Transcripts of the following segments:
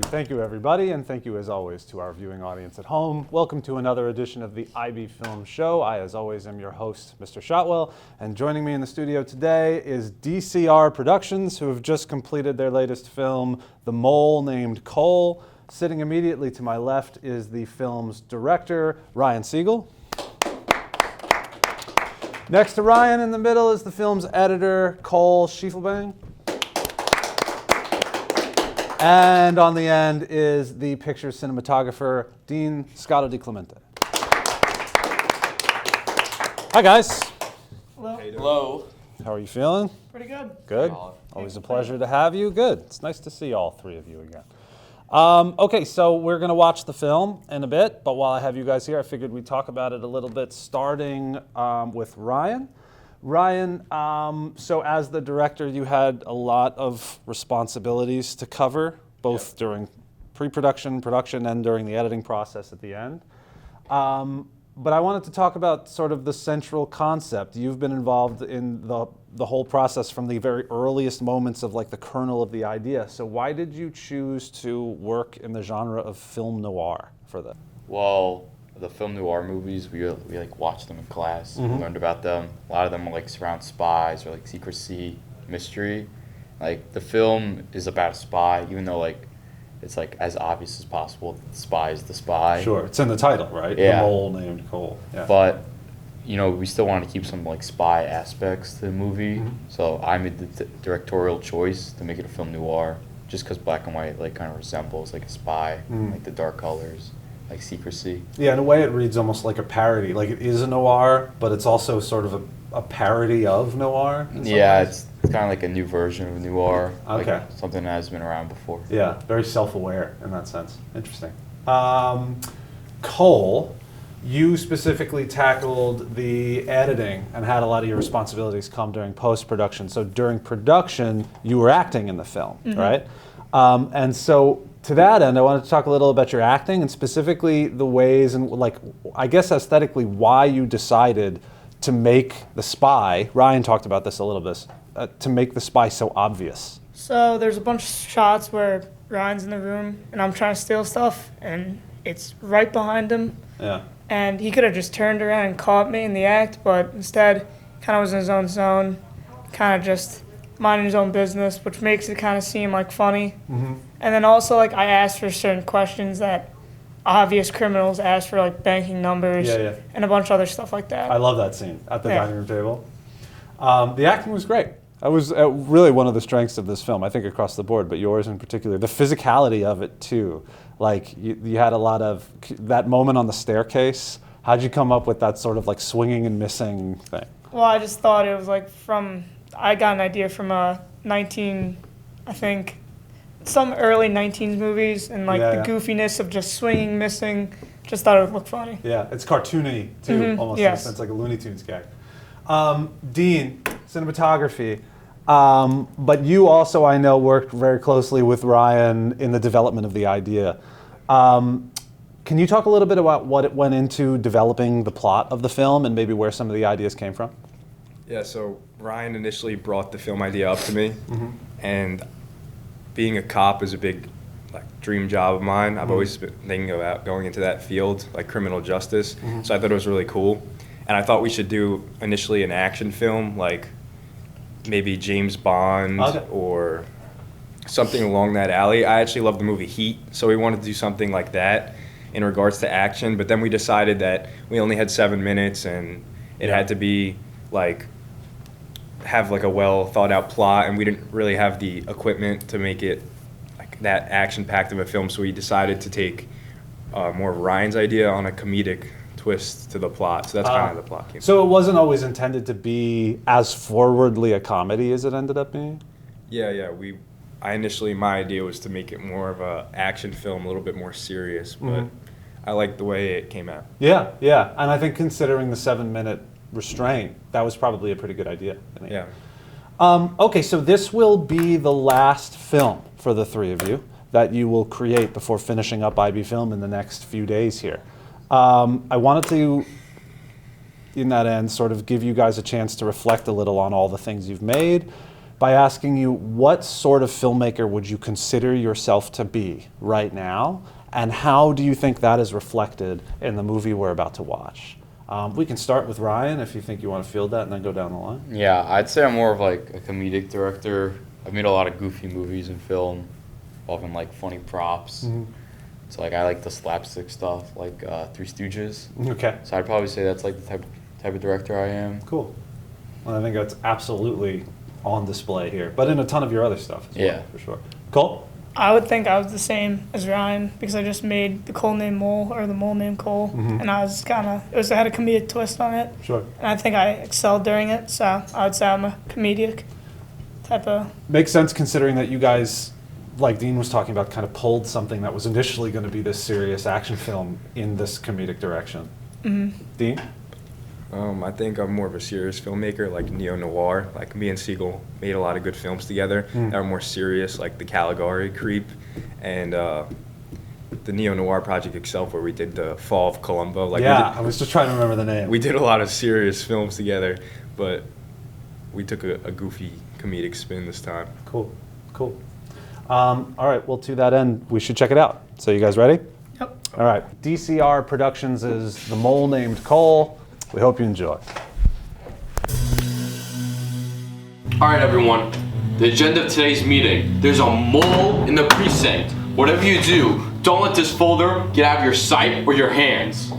Thank you everybody, and thank you as always to our viewing audience at home. Welcome to another edition of the IB Film Show. I, as always, am your host, Mr. Shotwell, and joining me in the studio today is DCR Productions, who have just completed their latest film, The Mole Named Cole. Sitting immediately to my left is the film's director, Ryan Siegel. Next to Ryan in the middle is the film's editor, Cole Schiefelbang. And on the end is the picture's cinematographer, Dean Scotto Di Clemente. Hi, guys. Hello. Hello. How are you feeling? Pretty good. Good. Always a pleasure to have you. Good. It's nice to see all three of you again. Okay, so we're going to watch the film in a bit, but while I have you guys here, I figured we'd talk about it a little bit, starting with Ryan. Ryan, so as the director, you had a lot of responsibilities to cover, both during pre-production, production, and during the editing process at the end. But I wanted to talk about sort of the central concept. You've been involved in the whole process from the very earliest moments of like the kernel of the idea. So why did you choose to work in the genre of film noir for that? Well, the film noir movies, we like watched them in class. Mm-hmm. We learned about them. A lot of them like surround spies or like secrecy, mystery. Like the film is about a spy, even though like it's like as obvious as possible that the spy is the spy. Sure, it's in the title, right? Yeah. The Mole Named Cole. Yeah. But you know, we still wanted to keep some like spy aspects to the movie. Mm-hmm. So I made the directorial choice to make it a film noir, just because black and white like kind of resembles like a spy, like the dark colors. Like secrecy. Yeah, in a way it reads almost like a parody. Like it is a noir, but it's also sort of a parody of noir. Yeah, it's kind of like a new version of noir. Okay. Like something that has been around before. Yeah, very self-aware in that sense. Interesting. Cole, you specifically tackled the editing and had a lot of your responsibilities come during post-production. So during production, you were acting in the film, right? And so to that end, I wanted to talk a little about your acting and specifically the ways and like, I guess aesthetically, why you decided to make the spy, Ryan talked about this a little bit, to make the spy so obvious. So there's a bunch of shots where Ryan's in the room and I'm trying to steal stuff and it's right behind him. Yeah. And he could have just turned around and caught me in the act, but instead kind of was in his own zone, kind of just minding his own business, which makes it kind of seem like funny. Mm-hmm. And then also like I asked for certain questions that obvious criminals ask for, like banking numbers and a bunch of other stuff like that. I love that scene at the dining room table. The acting was great. That was really one of the strengths of this film, I think across the board, but yours in particular. The physicality of it too. Like you had a lot of, that moment on the staircase, how'd you come up with that sort of like swinging and missing thing? Well, I just thought it was like I got an idea from some early 19s movies and like the goofiness of just swinging, missing. Just thought it would look funny. Yeah, it's cartoony too, almost in a sense, like a Looney Tunes gag. Dean, cinematography. But you also, I know, worked very closely with Ryan in the development of the idea. Can you talk a little bit about what it went into developing the plot of the film and maybe where some of the ideas came from? Yeah, so Ryan initially brought the film idea up to me, and being a cop is a big dream job of mine. I've always been thinking about going into that field, like criminal justice, so I thought it was really cool. And I thought we should do initially an action film, like maybe James Bond or something along that alley. I actually love the movie Heat, so we wanted to do something like that in regards to action, but then we decided that we only had 7 minutes and it had to be have a well thought out plot, and we didn't really have the equipment to make it like that action packed of a film, so we decided to take more of Ryan's idea on a comedic twist to the plot. So that's kind of the plot came. So it wasn't always intended to be as forwardly a comedy as it ended up being? Yeah, we my idea was to make it more of a action film, a little bit more serious, but I like the way it came out. Yeah, yeah. And I think considering the 7-minute restraint, that was probably a pretty good idea. Yeah. Okay, so this will be the last film for the three of you that you will create before finishing up IB Film in the next few days here. I wanted to, in that end, sort of give you guys a chance to reflect a little on all the things you've made by asking you, what sort of filmmaker would you consider yourself to be right now, and how do you think that is reflected in the movie we're about to watch? We can start with Ryan if you think you want to field that, and then go down the line. Yeah, I'd say I'm more of like a comedic director. I've made a lot of goofy movies in film, involving like funny props. So like I like the slapstick stuff, like Three Stooges. Okay. So I'd probably say that's like the type of director I am. Cool. Well, I think that's absolutely on display here, but in a ton of your other stuff as well, Yeah. for sure. Cole? I would think I was the same as Ryan because I just made the Cole named Mole or the Mole named Cole, and I was it had a comedic twist on it, Sure. and I think I excelled during it. So I would say I'm a comedic type of. Makes sense considering that you guys, like Dean was talking about, kind of pulled something that was initially going to be this serious action film in this comedic direction. Dean? I think I'm more of a serious filmmaker, like neo-noir. Like me and Siegel made a lot of good films together that are more serious, like The Caligari, Creep, and the neo-noir project itself, where we did The Fall of Columbo. Like Yeah, I was just trying to remember the name. we did a lot of serious films together, but we took a goofy comedic spin this time. Cool, cool. All right, well, to that end, we should check it out. So you guys ready? Yep. All right, DCR Productions is The Mole Named Cole. We hope you enjoy. All right, everyone. The agenda of today's meeting. There's a mole in the precinct. Whatever you do, don't let this folder get out of your sight or your hands.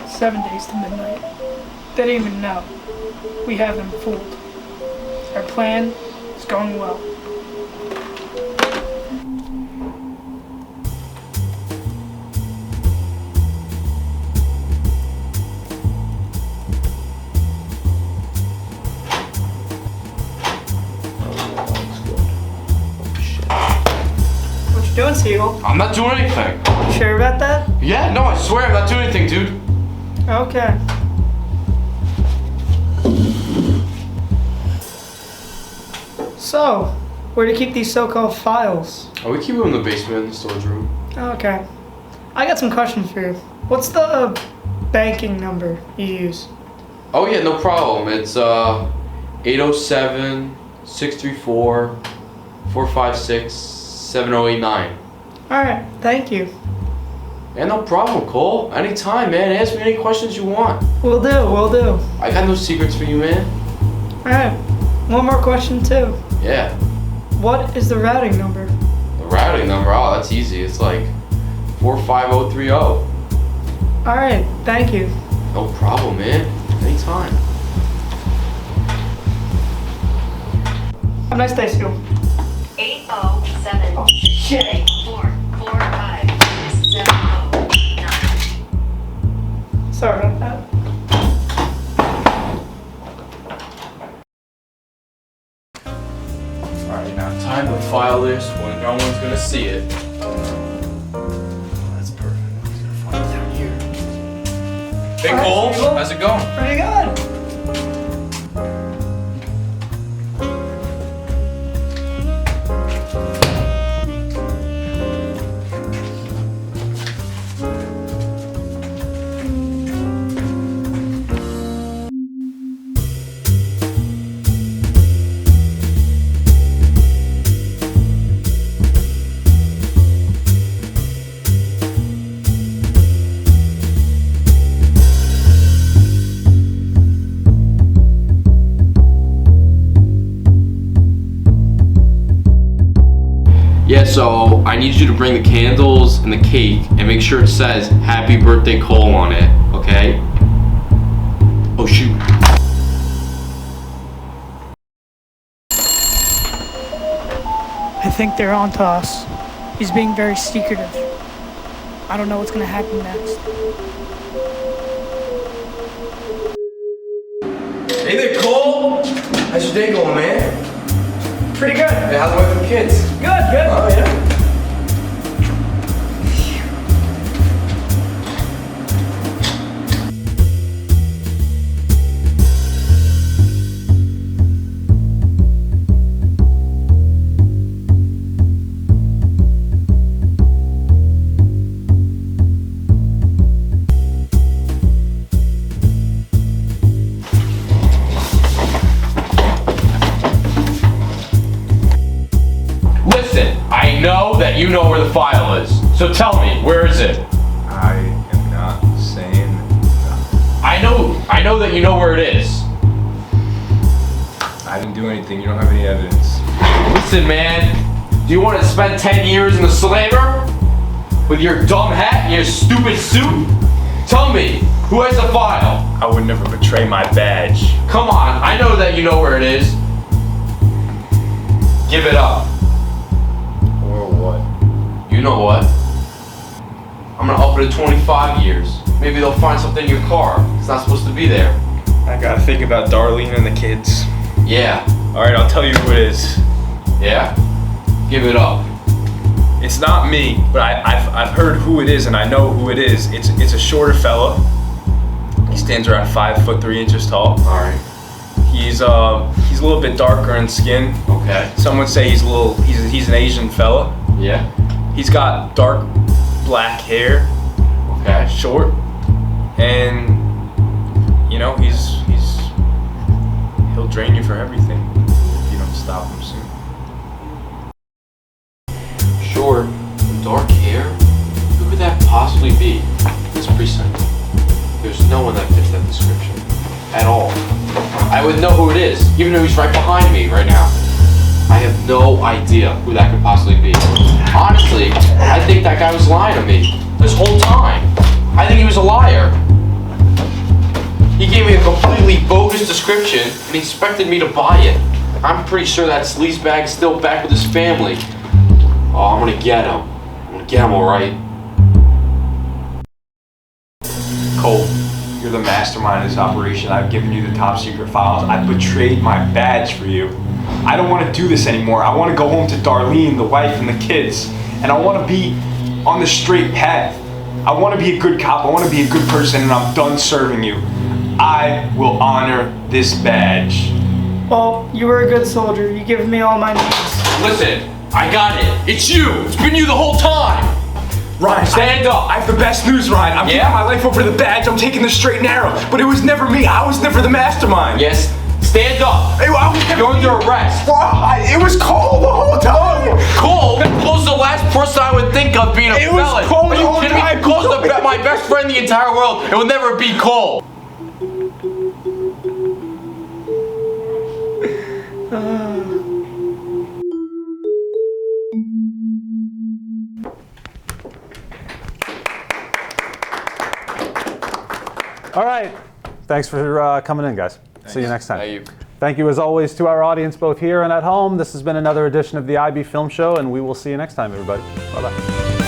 "7 days to midnight." They didn't even know. We have them fooled. Our plan is going well. What you doing, Siegel? I'm not doing anything. You sure about that? Yeah, no, I swear I'm not doing anything, dude. Okay. So, where do you keep these so-called files? Oh, we keep them in the basement in the storage room. Okay. I got some questions for you. What's the banking number you use? Oh yeah, no problem. It's 807-634-456-7089. Alright, thank you. Yeah, no problem, Cole. Anytime, man. Ask me any questions you want. Will do. I got no secrets for you, man. Alright, one more question too. Yeah. What is the routing number? The routing number, oh, that's easy. It's like 45030. Alright, thank you. No problem, man. Anytime. Have a nice day, Stu. 807 Shit. 445 709. Sorry about that. Alright, now time to file this when no one's gonna see it. That's perfect. I'm just gonna file it down here. Hey Alright, Cole, Siegel. how's it going? Pretty good. so I need you to bring the candles and the cake and make sure it says Happy Birthday Cole on it, okay? Oh shoot. I think they're on to us. He's being very secretive. I don't know what's gonna happen next. Hey there, Cole! How's your day going, man? Pretty good. Hey, how's the wife and kids? Good, good. Oh, yeah? Listen, I know that you know where the file is. So tell me, where is it? I am not saying I know that you know where it is. I didn't do anything. You don't have any evidence. Listen, man, do you want to spend 10 years in the slammer? With your dumb hat and your stupid suit? Tell me, who has the file? I would never betray my badge. Come on, I know that you know where it is. Give it up. Or what? You know what? I'm gonna up it to 25 years. Maybe they'll find something in your car. It's not supposed to be there. I gotta think about Darlene and the kids. Yeah. Alright, I'll tell you who it is. Yeah? Give it up. It's not me, but I've heard who it is and I know who it is. It's a shorter fella. He stands around 5'3" tall. Alright. He's a little bit darker in skin. Okay. Some would say he's an Asian fella. Yeah. He's got dark black hair, Okay. short, and you know he'll drain you for everything if you don't stop him soon. Short, dark hair? Who could that possibly be? This precinct. There's no one that fits that description. At all. I would know who it is, even though he's right behind me right now. I have no idea who that could possibly be. Honestly, I think that guy was lying to me this whole time. I think he was a liar. He gave me a completely bogus description and he expected me to buy it. I'm pretty sure that sleazebag's still back with his family. Oh, I'm gonna get him. I'm gonna get him, alright? Cole, you're the mastermind of this operation. I've given you the top secret files. I betrayed my badge for you. I don't want to do this anymore. I want to go home to Darlene, the wife, and the kids. And I want to be on the straight path. I want to be a good cop. I want to be a good person, and I'm done serving you. I will honor this badge. Well, you were a good soldier. You give me all my needs. Listen, I got it. It's you. It's been you the whole time. Ryan, Stand up. I have the best news, Ryan. I'm Yeah? giving my life over to the badge. I'm taking the straight and narrow. But it was never me. I was never the mastermind. Yes, stand up. Hey, I was never You're under arrest. It was Cole the whole time. Cole? Cole's the last person I would think of being a It was felon. Cole Are the you whole kidding time. me? Cole's my best friend in the entire world. It will never be Cole. All right. Thanks for coming in, guys. See you next time. Thank you. Thank you, as always, to our audience both here and at home. This has been another edition of the IB Film Show, and we will see you next time, everybody. Bye-bye.